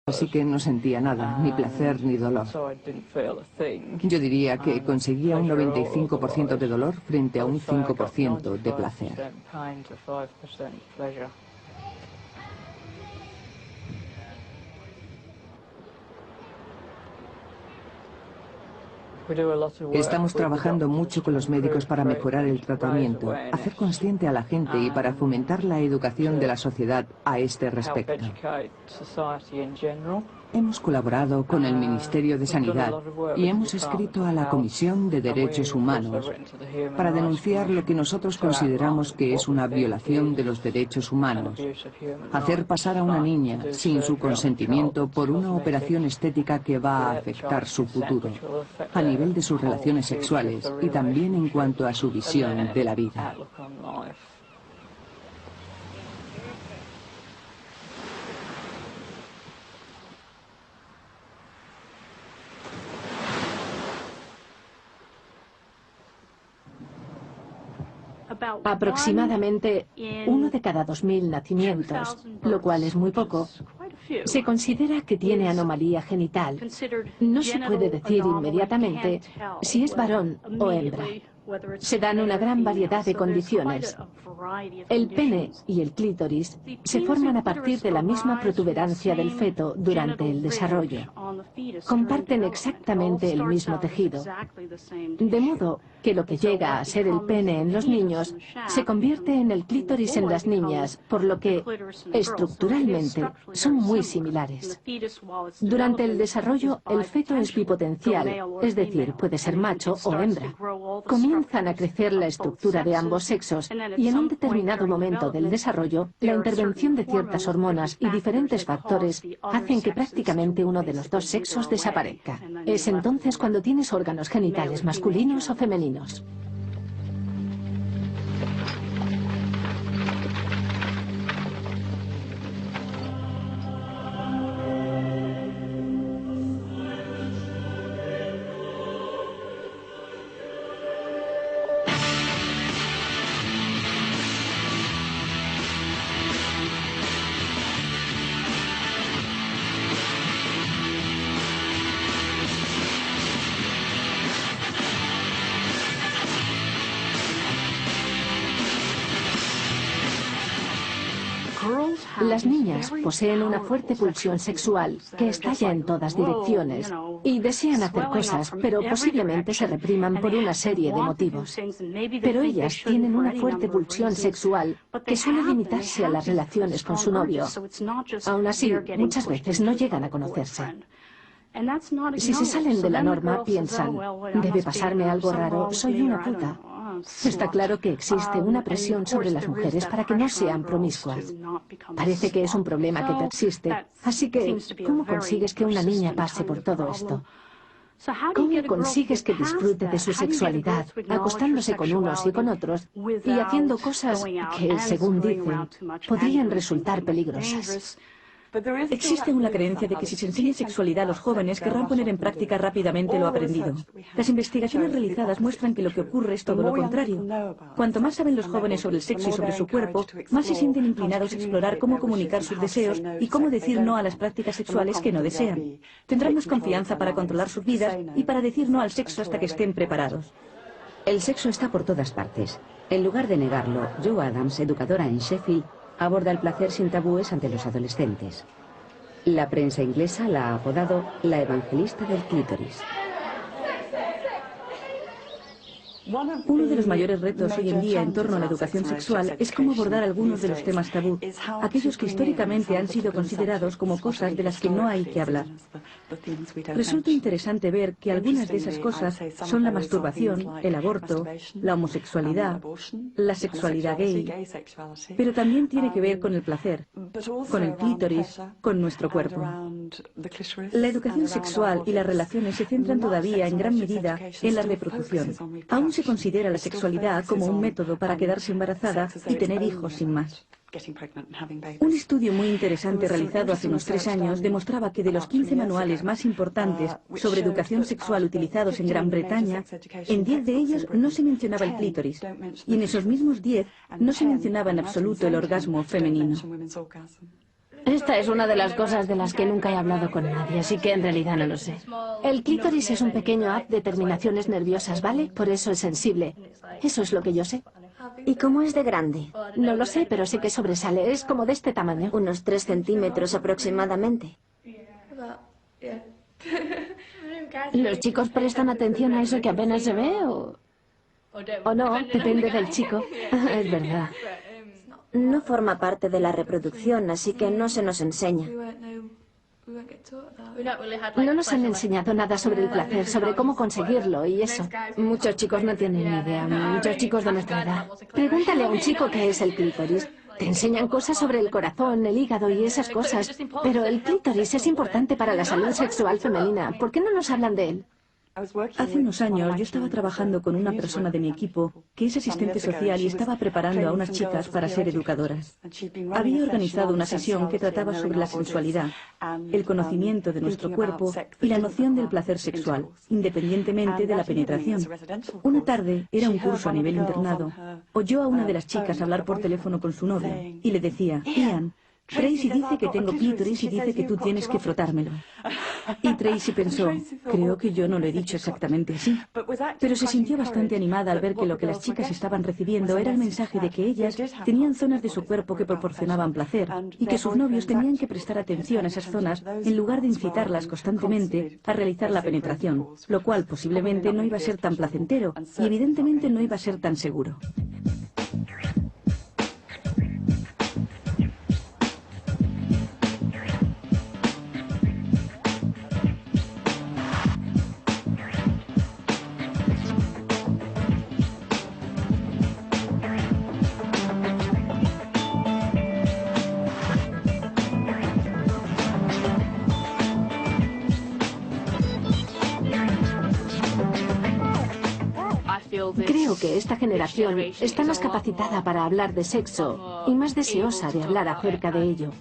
Así que no sentía nada, ni placer ni dolor. Yo diría que conseguía un 95% de dolor frente a un 5% de placer. Estamos trabajando mucho con los médicos para mejorar el tratamiento, hacer consciente a la gente y para fomentar la educación de la sociedad a este respecto. Hemos colaborado con el Ministerio de Sanidad y hemos escrito a la Comisión de Derechos Humanos para denunciar lo que nosotros consideramos que es una violación de los derechos humanos. Hacer pasar a una niña sin su consentimiento por una operación estética que va a afectar su futuro, a nivel de sus relaciones sexuales y también en cuanto a su visión de la vida. Aproximadamente 1 de cada 2000 nacimientos, lo cual es muy poco, se considera que tiene anomalía genital. No se puede decir inmediatamente si es varón o hembra. Se dan una gran variedad de condiciones. El pene y el clítoris se forman a partir de la misma protuberancia del feto durante el desarrollo. Comparten exactamente el mismo tejido. De modo que lo que llega a ser el pene en los niños se convierte en el clítoris en las niñas, por lo que estructuralmente son muy similares. Durante el desarrollo, el feto es bipotencial, es decir, puede ser macho o hembra. Comienzan a crecer la estructura de ambos sexos y en un determinado momento del desarrollo, la intervención de ciertas hormonas y diferentes factores hacen que prácticamente uno de los dos sexos desaparezca. Es entonces cuando tienes órganos genitales masculinos o femeninos. Las niñas poseen una fuerte pulsión sexual que estalla en todas direcciones y desean hacer cosas, pero posiblemente se repriman por una serie de motivos. Pero ellas tienen una fuerte pulsión sexual que suele limitarse a las relaciones con su novio. Aún así, muchas veces no llegan a conocerse. Si se salen de la norma, piensan, debe pasarme algo raro, soy una puta. Está claro que existe una presión sobre las mujeres para que no sean promiscuas. Parece que es un problema que persiste. Así que, ¿cómo consigues que una niña pase por todo esto? ¿Cómo consigues que disfrute de su sexualidad, acostándose con unos y con otros, y haciendo cosas que, según dicen, podrían resultar peligrosas? Existe una creencia de que si se enseña sexualidad a los jóvenes querrán poner en práctica rápidamente lo aprendido. Las investigaciones realizadas muestran que lo que ocurre es todo lo contrario. Cuanto más saben los jóvenes sobre el sexo y sobre su cuerpo, más se sienten inclinados a explorar cómo comunicar sus deseos y cómo decir no a las prácticas sexuales que no desean. Tendrán más confianza para controlar sus vidas y para decir no al sexo hasta que estén preparados. El sexo está por todas partes. En lugar de negarlo, Jo Adams, educadora en Sheffield, aborda el placer sin tabúes ante los adolescentes. La prensa inglesa la ha apodado la evangelista del clítoris. Uno de los mayores retos hoy en día en torno a la educación sexual es cómo abordar algunos de los temas tabú, aquellos que históricamente han sido considerados como cosas de las que no hay que hablar. Resulta interesante ver que algunas de esas cosas son la masturbación, el aborto, la homosexualidad, la sexualidad gay, pero también tiene que ver con el placer, con el clítoris, con nuestro cuerpo. La educación sexual y las relaciones se centran todavía en gran medida en la reproducción. Aún se considera la sexualidad como un método para quedarse embarazada y tener hijos sin más. Un estudio muy interesante realizado hace unos 3 años demostraba que de los 15 manuales más importantes sobre educación sexual utilizados en Gran Bretaña, en 10 de ellos no se mencionaba el clítoris, y en esos mismos 10 no se mencionaba en absoluto el orgasmo femenino. Esta es una de las cosas de las que nunca he hablado con nadie, así que en realidad no lo sé. El clítoris es un pequeño haz de terminaciones nerviosas, ¿vale? Por eso es sensible. Eso es lo que yo sé. ¿Y cómo es de grande? No lo sé, pero sí que sobresale. Es como de este tamaño. Unos 3 centímetros aproximadamente. ¿Los chicos prestan atención a eso que apenas se ve o no? Depende del chico. Es verdad. No forma parte de la reproducción, así que no se nos enseña. No nos han enseñado nada sobre el placer, sobre cómo conseguirlo y eso. Muchos chicos no tienen ni idea, muchos chicos de nuestra edad. Pregúntale a un chico qué es el clítoris. Te enseñan cosas sobre el corazón, el hígado y esas cosas, pero el clítoris es importante para la salud sexual femenina. ¿Por qué no nos hablan de él? Hace unos años yo estaba trabajando con una persona de mi equipo que es asistente social y estaba preparando a unas chicas para ser educadoras. Había organizado una sesión que trataba sobre la sensualidad, el conocimiento de nuestro cuerpo y la noción del placer sexual, independientemente de la penetración. Una tarde, era un curso a nivel internado, oyó a una de las chicas hablar por teléfono con su novio y le decía: Ian, Tracy dice que tengo clítoris y dice que tú tienes que frotármelo. Y Tracy pensó, creo que yo no lo he dicho exactamente así. Pero se sintió bastante animada al ver que lo que las chicas estaban recibiendo era el mensaje de que ellas tenían zonas de su cuerpo que proporcionaban placer y que sus novios tenían que prestar atención a esas zonas en lugar de incitarlas constantemente a realizar la penetración, lo cual posiblemente no iba a ser tan placentero y evidentemente no iba a ser tan seguro. Creo que esta generación está más capacitada para hablar de sexo y más deseosa de hablar acerca de ello.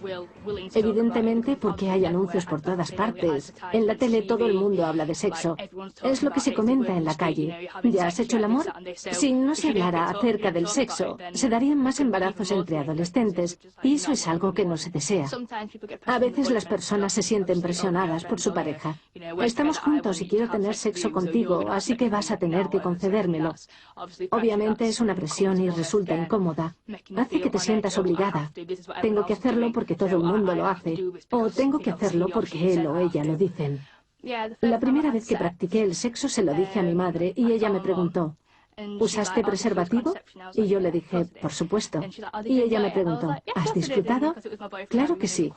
Evidentemente porque hay anuncios por todas partes. En la tele todo el mundo habla de sexo. Es lo que se comenta en la calle. ¿Ya has hecho el amor? Si no se hablara acerca del sexo, se darían más embarazos entre adolescentes y eso es algo que no se desea. A veces las personas se sienten presionadas por su pareja. Estamos juntos y quiero tener sexo contigo, así que vas a tener que concedérmelo. Obviamente es una presión y resulta incómoda. Hace que te sientas obligada. Tengo que hacerlo porque todo el mundo lo hace. O tengo que hacerlo porque él o ella lo dicen. La primera vez que practiqué el sexo se lo dije a mi madre y ella me preguntó, ¿usaste preservativo? Y yo le dije, por supuesto. Y ella me preguntó, ¿has disfrutado? Claro que sí.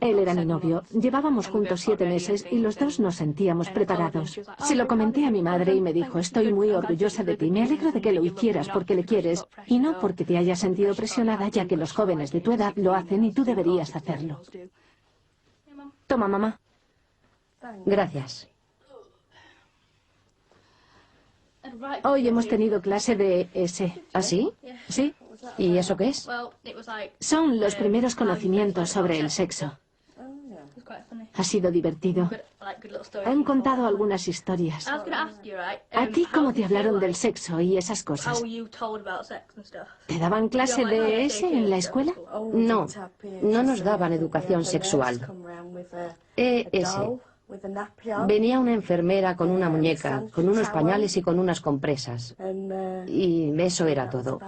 Él era mi novio. Llevábamos juntos 7 meses y los dos nos sentíamos preparados. Se lo comenté a mi madre y me dijo, estoy muy orgullosa de ti. Me alegro de que lo hicieras porque le quieres y no porque te hayas sentido presionada, ya que los jóvenes de tu edad lo hacen y tú deberías hacerlo. Toma, mamá. Gracias. Hoy hemos tenido clase de ES. ¿Ah, sí? Sí. ¿Y eso qué es? Son los primeros conocimientos sobre el sexo. Ha sido divertido. Han contado algunas historias. ¿A ti cómo te hablaron del sexo y esas cosas? ¿Te daban clase de ES en la escuela? No, no nos daban educación sexual. ES. Venía una enfermera con una muñeca, con unos pañales y con unas compresas. Y eso era todo.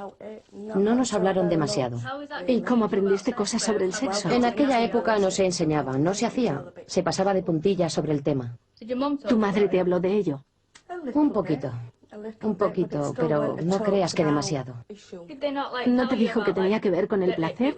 No nos hablaron demasiado. ¿Y cómo aprendiste cosas sobre el sexo? En aquella época no se enseñaba, no se hacía. Se pasaba de puntillas sobre el tema. ¿Tu madre te habló de ello? Un poquito, pero no creas que demasiado. ¿No te dijo que tenía que ver con el placer?